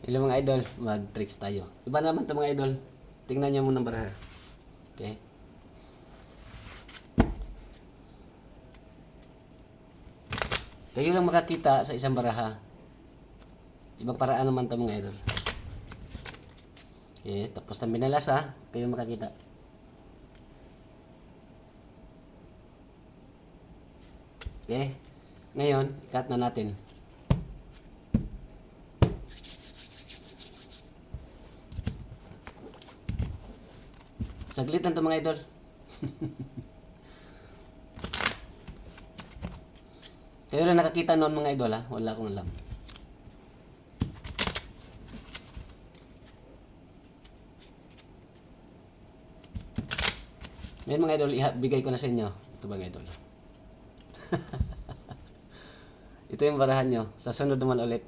Hello mga idol, mag-tricks tayo. Iba naman to mga idol. Tingnan niyo muna ng baraha. Okay? Kayo lang makakita sa isang baraha. Ibang paraan naman to mga idol. Okay, tapos na binalas ha. Kayo makakita. Okay? Ngayon, ikat na natin. Saglit lang to mga idol. Kayo lang nakakita noon mga idol ha. Wala akong alam. Ngayon mga idol, bigay ko na sa inyo. Ito mga idol. Ito yung barahan nyo. Sa sunod naman ulit.